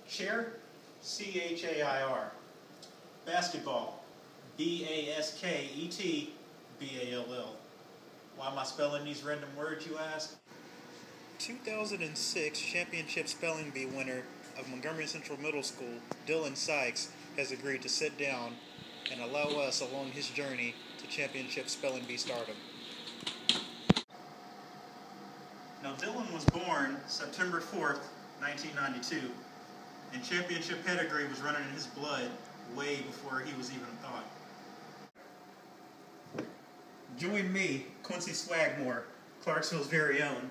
Chair, C-H-A-I-R. Basketball, B-A-S-K-E-T-B-A-L-L. Why am I spelling these random words, you ask? 2006 championship spelling bee winner of Montgomery Central Middle School, Dillon Sykes, has agreed to sit down and allow us along his journey to championship spelling bee stardom. Now, Dillon was born September 4th, 1992, and championship pedigree was running in his blood way before he was even a thought. Join me, Quincy Swagmore, Clarksville's very own,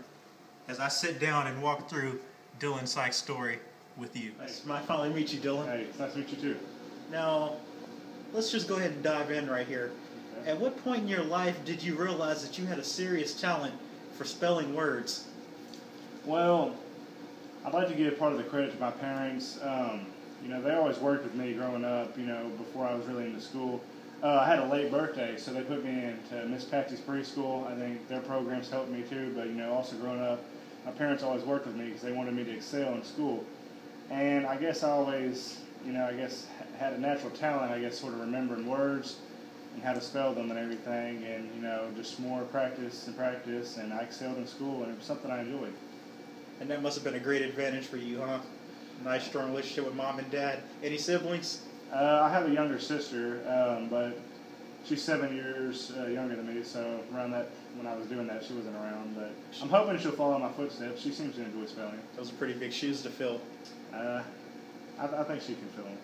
as I sit down and walk through Dillon Sykes' story with you. It's my finally meet you, Dillon. Hey, it's nice to meet you too. Now, let's just go ahead and dive in right here. Okay. At what point in your life did you realize that you had a serious talent for spelling words? Well, I'd like to give part of the credit to my parents. They always worked with me growing up, before I was really into school. I had a late birthday, so they put me into Miss Patsy's preschool. I think their programs helped me too, but, also growing up, my parents always worked with me because they wanted me to excel in school. And I guess I always, had a natural talent, sort of remembering words and how to spell them and everything, and, just more practice, and I excelled in school, and it was something I enjoyed. And that must have been a great advantage for you, huh? Nice, strong relationship with mom and dad. Any siblings? I have a younger sister, but she's 7 years younger than me, so around that, when I was doing that, she wasn't around. But I'm hoping she'll follow in my footsteps. She seems to enjoy spelling. Those are pretty big shoes to fill. I think she can fill them.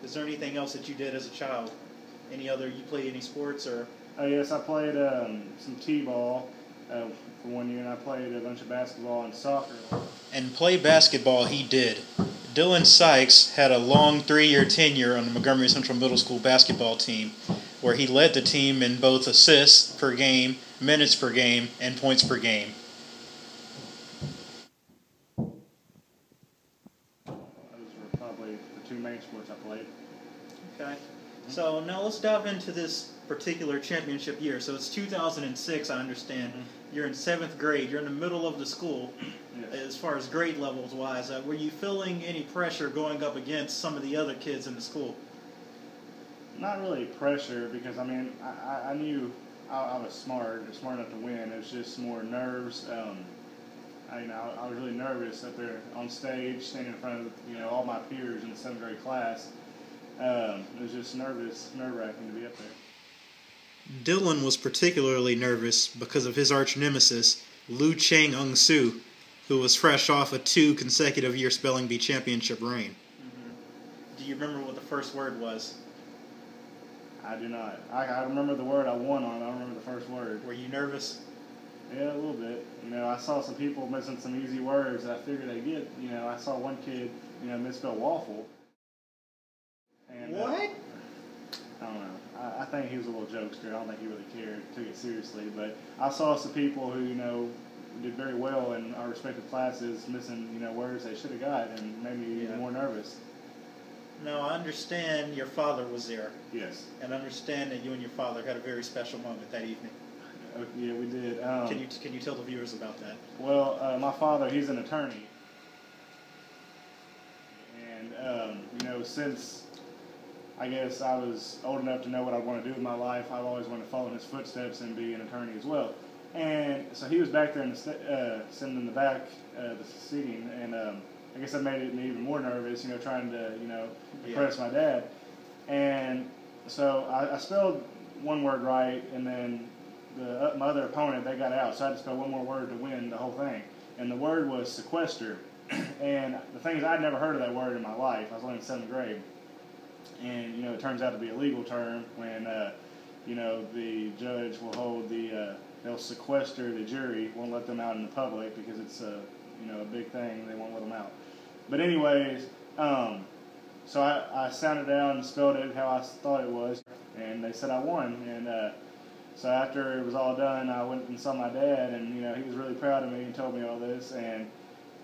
Is there anything else that you did as a child? You played any sports or? Yes, I played some t-ball for 1 year, and I played a bunch of basketball and soccer. And play basketball he did. Dillon Sykes had a long 3-year tenure on the Montgomery Central Middle School basketball team, where he led the team in both assists per game, minutes per game, and points per game. Those were probably the two main sports I played. Okay. So now let's dive into this particular championship year. So it's 2006, I understand. Mm-hmm. You're in 7th grade. You're in the middle of the school. Yes. As far as grade levels wise, were you feeling any pressure going up against some of the other kids in the school? Not really pressure, because I knew I was smart enough to win. It was just more nerves. I was really nervous up there on stage, standing in front of all my peers in the 7th grade class. It was just nerve-wracking to be up there. Dillon was particularly nervous because of his arch nemesis, Lu Chang-Ung-Soo, who was fresh off a 2 consecutive year spelling bee championship reign. Mm-hmm. Do you remember what the first word was? I do not. I remember the word I won on. I don't remember the first word. Were you nervous? Yeah, a little bit. I saw some people missing some easy words that I figured they'd get. I saw one kid, misspell waffle. And, what? I don't know. I think he was a little jokester. I don't think he really took it seriously. But I saw some people who, did very well in our respective classes missing, words they should have got, and made me even more nervous. Now, I understand your father was there. Yes. And I understand that you and your father had a very special moment that evening. Yeah, we did. Can you tell the viewers about that? Well, my father, he's an attorney. And, since I guess I was old enough to know what I want to do with my life, I've always wanted to follow in his footsteps and be an attorney as well. And so he was back there sitting in the back, the seating, and I guess that made me even more nervous, trying to, impress my dad. And so I spelled one word right, and then my other opponent, they got out, so I had to spell one more word to win the whole thing. And the word was sequester. And the thing is, I'd never heard of that word in my life. I was only in 7th grade. And, it turns out to be a legal term when, the judge will hold they'll sequester the jury, won't let them out in the public because it's a big thing. They won't let them out. But anyways, so I sounded down and spelled it how I thought it was, and they said I won. And so after it was all done, I went and saw my dad, and, he was really proud of me and told me all this, and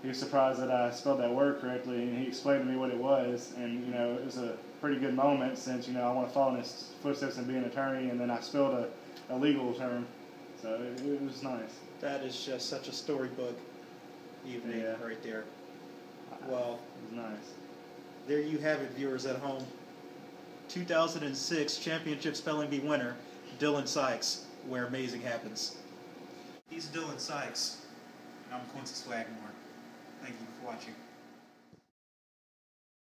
he was surprised that I spelled that word correctly, and he explained to me what it was, and, it was a pretty good moment since, I want to follow in his footsteps and be an attorney, and then I spelled a legal term, so it was nice. That is just such a storybook evening right there. Well, it was nice. there you have it, viewers at home. 2006 championship spelling bee winner, Dillon Sykes, where amazing happens. He's Dillon Sykes, and I'm Quincy Swagmore. Thank you for watching.